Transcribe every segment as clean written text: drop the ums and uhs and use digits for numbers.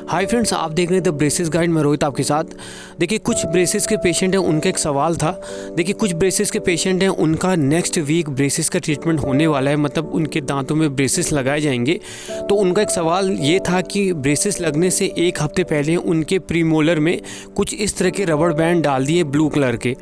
Hi friends, आप देख रहे हैं द ब्रेसेस गाइड। मैं रोहित आपके साथ। देखिए, कुछ ब्रेसेस के पेशेंट हैं, उनका एक सवाल था। देखिए, कुछ ब्रेसेस के पेशेंट हैं, उनका नेक्स्ट वीक ब्रेसेस का ट्रीटमेंट होने वाला है, मतलब उनके दांतों में ब्रेसेस लगाए जाएंगे। तो उनका एक सवाल ये था कि ब्रेसेस लगने से एक हफ्ते पहले उनके प्रीमोलर में कुछ इस तरह के रबड़ बैंड डाल दिए ब्लू कलर के।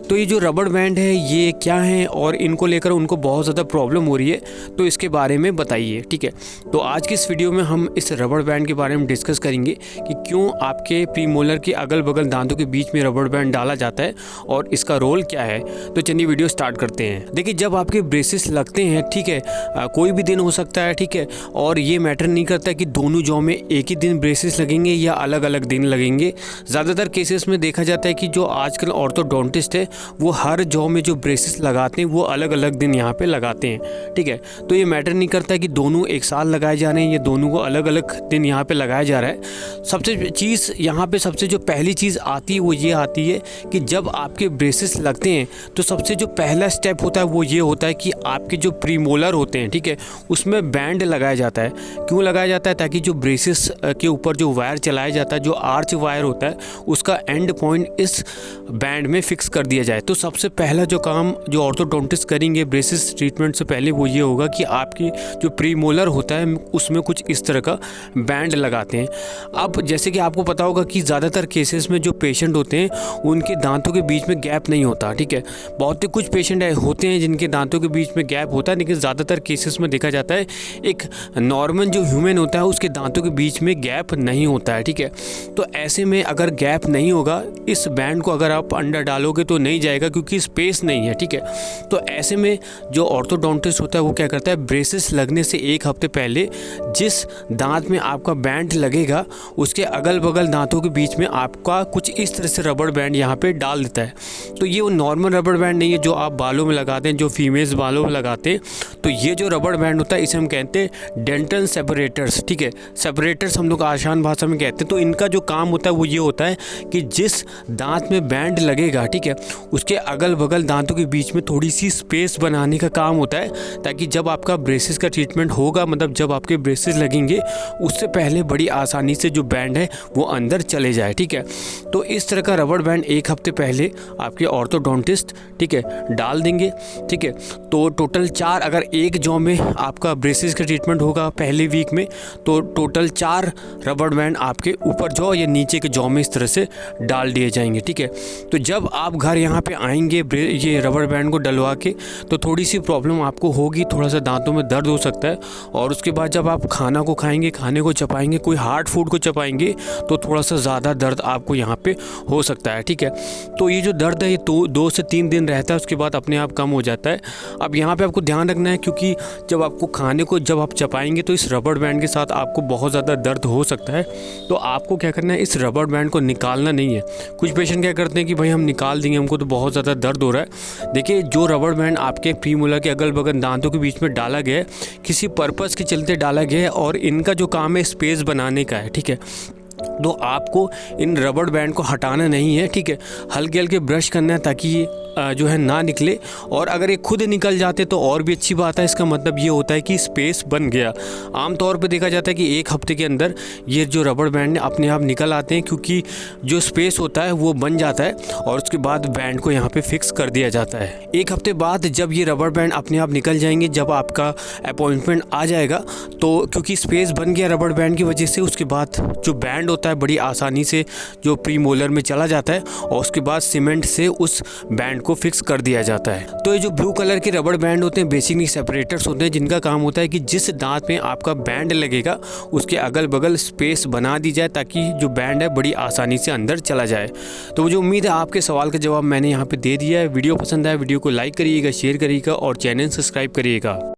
तो ये जो रबड़ बैंड है ये क्या है और इनको लेकर उनको बहुत ज़्यादा प्रॉब्लम हो रही है, तो इसके बारे में बताइए। ठीक है, तो आज की इस वीडियो में हम इस रबड़ बैंड के बारे में डिस्कस करेंगे कि क्यों आपके प्रीमोलर के अगल बगल दांतों के बीच में रबड़ बैंड डाला जाता है और इसका रोल क्या है। तो चलिए वीडियो स्टार्ट करते हैं। देखिए, जब आपके ब्रेसेस लगते हैं, ठीक है, कोई भी दिन हो सकता है, ठीक है, और ये मैटर नहीं करता कि दोनों जॉ में एक ही दिन ब्रेसेस लगेंगे या अलग अलग दिन लगेंगे। ज़्यादातर केसेस में देखा जाता है कि जो आजकल ऑर्थोडोंटिस्ट है वो हर जॉ में जो ब्रेसेस लगाते हैं वो अलग अलग दिन यहाँ पे लगाते हैं। ठीक है, तो ये मैटर नहीं करता कि दोनों एक साल लगाए जा रहे हैं या दोनों को अलग अलग दिन यहाँ पे लगाया जा रहा है। सबसे चीज़ यहाँ पे सबसे जो पहली चीज़ आती है वो ये आती है कि जब आपके ब्रेसेस लगते हैं तो सबसे जो पहला स्टेप होता है वो ये होता है कि आपके जो प्रीमोलर होते हैं, ठीक है, उसमें बैंड लगाया जाता है। क्यों लगाया जाता है? ताकि जो ब्रेसेस के ऊपर जो वायर चलाया जाता है, जो आर्च वायर होता है, उसका एंड पॉइंट इस बैंड में फिक्स कर दिया जाए। तो सबसे पहला जो काम जो ऑर्थोडोंटिस्ट करेंगे ब्रेसेस ट्रीटमेंट से पहले वो ये होगा कि आपकी जो प्रीमोलर होता है उसमें कुछ इस तरह का बैंड लगाते हैं। अब जैसे कि आपको पता होगा कि ज़्यादातर केसेस में जो पेशेंट होते हैं उनके दांतों के बीच में गैप नहीं होता। ठीक है, बहुत ही कुछ पेशेंट होते हैं जिनके दांतों के बीच में गैप होता है, लेकिन ज़्यादातर केसेस में देखा जाता है एक नॉर्मल जो ह्यूमन होता है उसके दांतों के बीच में गैप नहीं होता है। ठीक है, तो ऐसे में अगर गैप नहीं होगा, इस बैंड को अगर आप अंदर डालोगे तो नहीं जाएगा क्योंकि स्पेस नहीं है। ठीक है, तो ऐसे में जो ऑर्थोडोंटिस्ट होता है वो क्या करता है, ब्रेसेस लगने से एक हफ्ते पहले जिस दांत में आपका बैंड लगेगा उसके अगल बगल दांतों के बीच में आपका कुछ इस तरह से रबड़ बैंड यहाँ पे डाल देता है। तो ये वो नॉर्मल रबड़ बैंड नहीं है जो आप बालों में लगाते हैं, जो फीमेल्स बालों में लगाते हैं। तो ये जो रबड़ बैंड होता है इसे हम कहते हैं डेंटल सेपरेटर्स। ठीक है, सेपरेटर्स हम लोग आसान भाषा में कहते हैं। तो इनका जो काम होता है वो ये होता है कि जिस दांत में बैंड लगेगा, ठीक है, उसके अगल बगल दांतों के बीच में थोड़ी सी स्पेस बनाने का काम होता है, ताकि जब आपका ब्रेसेस का ट्रीटमेंट होगा, मतलब जब आपके ब्रेसेस लगेंगे उससे पहले बड़ी आसानी से जो बैंड है वो अंदर चले जाए। ठीक है, तो इस तरह का रबड़ बैंड एक हफ्ते पहले आपके ऑर्थोडोंटिस्ट, ठीक है, डाल देंगे। ठीक है, तो टोटल 4, अगर एक जॉ में आपका ब्रेसेस का ट्रीटमेंट होगा पहले वीक में, तो टोटल 4 रबड़ बैंड आपके ऊपर जॉ या नीचे के जॉ में इस तरह से डाल दिए जाएंगे। ठीक है, तो जब आप घर यहाँ पे आएंगे ये रबड़ बैंड को डलवा के, तो थोड़ी सी प्रॉब्लम आपको होगी, थोड़ा सा दांतों में दर्द हो सकता है। और उसके बाद जब आप खाना को खाएंगे, खाने को चबाएंगे, कोई हार्ड फूड को चबाएंगे, तो थोड़ा सा ज़्यादा दर्द आपको यहाँ पे हो सकता है। ठीक है, तो ये जो दर्द है ये 2 से 3 दिन रहता है, उसके बाद अपने आप कम हो जाता है। अब यहाँ पे आपको ध्यान रखना है, क्योंकि जब आपको खाने को जब आप चबाएंगे तो इस रबड़ बैंड के साथ आपको बहुत ज़्यादा दर्द हो सकता है। तो आपको क्या करना है, इस रबड़ बैंड को निकालना नहीं है। कुछ पेशेंट क्या करते हैं कि भाई हम निकाल देंगे, हमको तो बहुत ज़्यादा दर्द हो रहा है। देखिए, जो रबड़ बैंड आपके प्रीमोलर के अगल बगल दांतों के बीच में डाला गया है, किसी पर्पज़ के चलते डाला गया है और इनका जो काम है स्पेस बनाने का है। ठीक है, तो आपको इन रबड़ बैंड को हटाना नहीं है। ठीक है, हल्के हल्के ब्रश करना है ताकि ये जो है ना निकले, और अगर ये खुद निकल जाते तो और भी अच्छी बात है। इसका मतलब ये होता है कि स्पेस बन गया। आमतौर पे देखा जाता है कि एक हफ्ते के अंदर ये जो रबड़ बैंड अपने आप निकल आते हैं, क्योंकि जो स्पेस होता है वो बन जाता है और उसके बाद बैंड को यहाँ पे फिक्स कर दिया जाता है। एक हफ्ते बाद जब ये रबड़ बैंड अपने आप निकल जाएंगे, जब आपका अपॉइंटमेंट आ जाएगा, तो क्योंकि स्पेस बन गया रबड़ बैंड की वजह से, उसके बाद जो बैंड होता है बड़ी आसानी से जो प्रीमोलर में चला जाता है और उसके बाद सीमेंट से उस बैंड को फिक्स कर दिया जाता है। तो ये जो ब्लू कलर के रबड़ बैंड होते हैं बेसिकली सेपरेटर्स होते हैं, जिनका काम होता है कि जिस दांत में आपका बैंड लगेगा उसके अगल बगल स्पेस बना दी जाए, ताकि जो बैंड है बड़ी आसानी से अंदर चला जाए। तो मुझे उम्मीद है आपके सवाल का जवाब मैंने यहाँ पे दे दिया है। वीडियो पसंद आया वीडियो को लाइक करिएगा, शेयर करिएगा और चैनल सब्सक्राइब करिएगा।